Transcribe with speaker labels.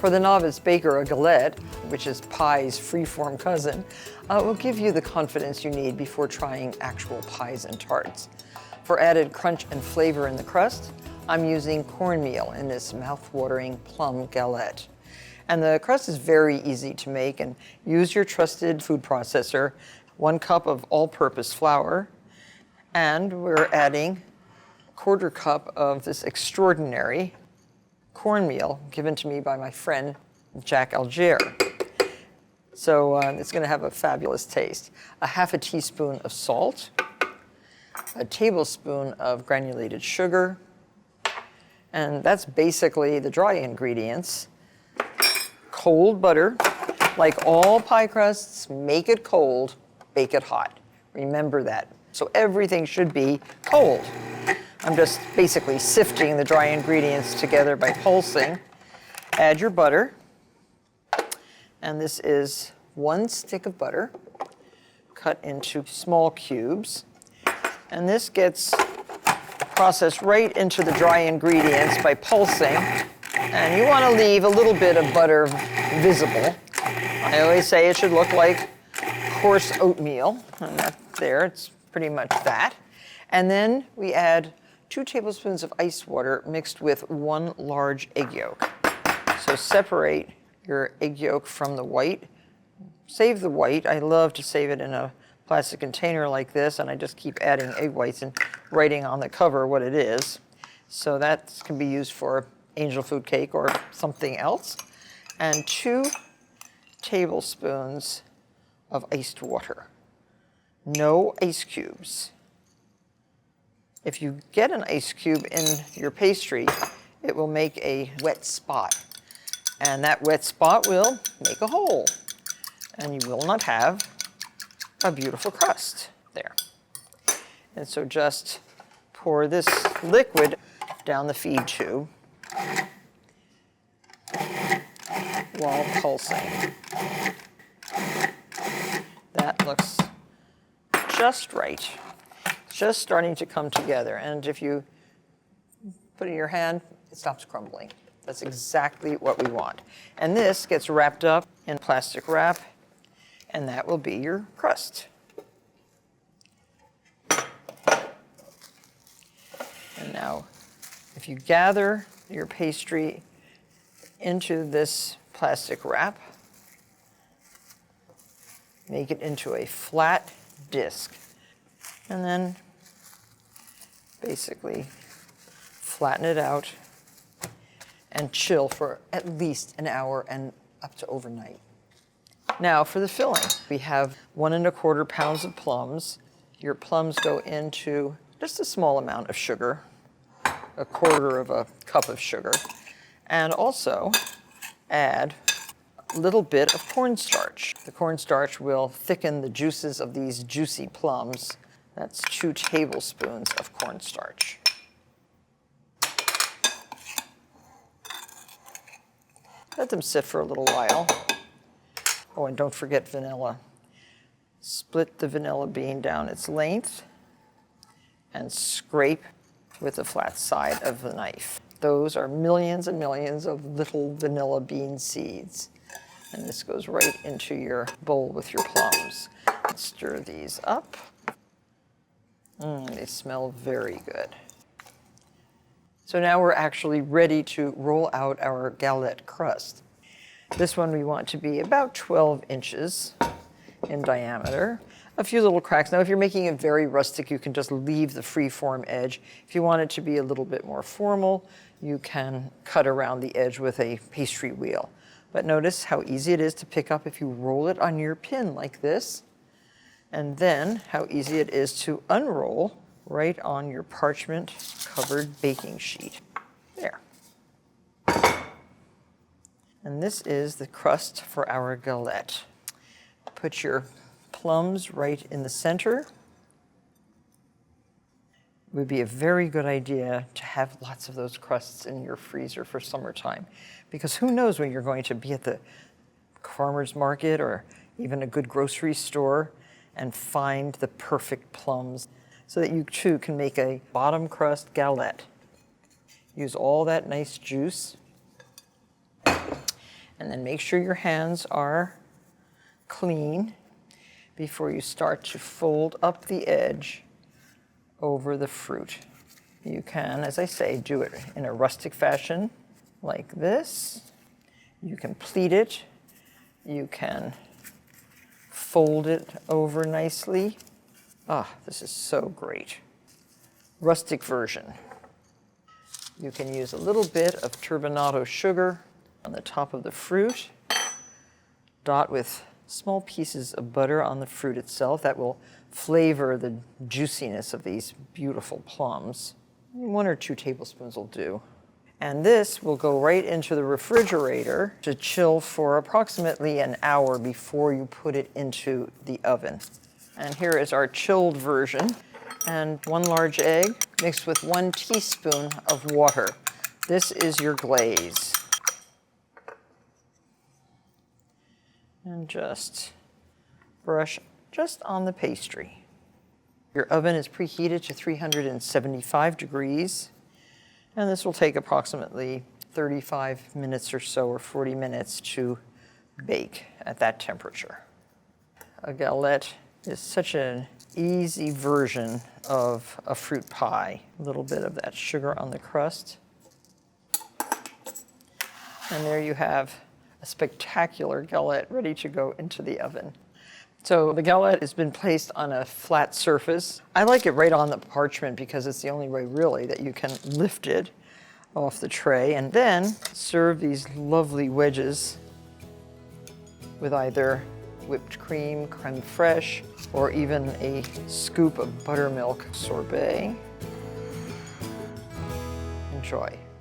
Speaker 1: For the novice baker, a galette, which is pie's free-form cousin, will give you the confidence you need before trying actual pies and tarts. For added crunch and flavor in the crust, I'm using cornmeal in this mouth-watering Plum Galette. And the crust is very easy to make, and use your trusted food processor, 1 cup of all-purpose flour, and we're adding 1/4 cup of this extraordinary cornmeal given to me by my friend Jack Algier. So it's going to have a fabulous taste. 1/2 teaspoon of salt, 1 tablespoon of granulated sugar, and that's basically the dry ingredients. Cold butter. Like all pie crusts, make it cold, bake it hot. Remember that. So everything should be cold. I'm just basically sifting the dry ingredients together by pulsing. Add your butter. And this is 1 stick of butter cut into small cubes. And this gets processed right into the dry ingredients by pulsing. And you want to leave a little bit of butter visible. I always say it should look like coarse oatmeal. And that there, it's pretty much that. And then we add 2 tablespoons of ice water mixed with 1 large egg yolk. So separate your egg yolk from the white. Save the white. I love to save it in a plastic container like this, and I just keep adding egg whites and writing on the cover what it is. So that can be used for angel food cake or something else. And 2 tablespoons of iced water. No ice cubes. If you get an ice cube in your pastry, it will make a wet spot. And that wet spot will make a hole. And you will not have a beautiful crust there. And so just pour this liquid down the feed tube while pulsing. That looks just right. Just starting to come together. And if you put it in your hand, it stops crumbling. That's exactly what we want. And this gets wrapped up in plastic wrap, and that will be your crust. And now, if you gather your pastry into this plastic wrap, make it into a flat disc, and then basically flatten it out and chill for at least an hour and up to overnight. Now for the filling, we have 1 1/4 pounds of plums. Your plums go into just a small amount of sugar, 1/4 cup of sugar, and also add a little bit of cornstarch. The cornstarch will thicken the juices of these juicy plums. That's 2 tablespoons of cornstarch. Let them sit for a little while. Oh, and don't forget vanilla. Split the vanilla bean down its length and scrape with the flat side of the knife. Those are millions and millions of little vanilla bean seeds. And this goes right into your bowl with your plums. Stir these up. They smell very good. So now we're actually ready to roll out our galette crust. This one we want to be about 12 inches in diameter. A few little cracks. Now if you're making it very rustic, you can just leave the free-form edge. If you want it to be a little bit more formal, you can cut around the edge with a pastry wheel. But notice how easy it is to pick up if you roll it on your pin like this. And then how easy it is to unroll right on your parchment-covered baking sheet. There. And this is the crust for our galette. Put your plums right in the center. It would be a very good idea to have lots of those crusts in your freezer for summertime, because who knows when you're going to be at the farmer's market or even a good grocery store and find the perfect plums, so that you too can make a bottom crust galette. Use all that nice juice. And then make sure your hands are clean before you start to fold up the edge over the fruit. You can, as I say, do it in a rustic fashion like this. You can pleat it. You can fold it over nicely. Ah, this is so great. Rustic version. You can use a little bit of turbinado sugar on the top of the fruit. Dot with small pieces of butter on the fruit itself. That will flavor the juiciness of these beautiful plums. 1 or 2 tablespoons will do. And this will go right into the refrigerator to chill for approximately an hour before you put it into the oven. And here is our chilled version. And 1 large egg mixed with 1 teaspoon of water. This is your glaze. And just brush just on the pastry. Your oven is preheated to 375 degrees, and this will take approximately 35 minutes or so, or 40 minutes to bake at that temperature. A galette is such an easy version of a fruit pie. A little bit of that sugar on the crust. And there you have a spectacular galette ready to go into the oven. So the galette has been placed on a flat surface. I like it right on the parchment because it's the only way really that you can lift it off the tray, and then serve these lovely wedges with either whipped cream, creme fraiche, or even a scoop of buttermilk sorbet. Enjoy.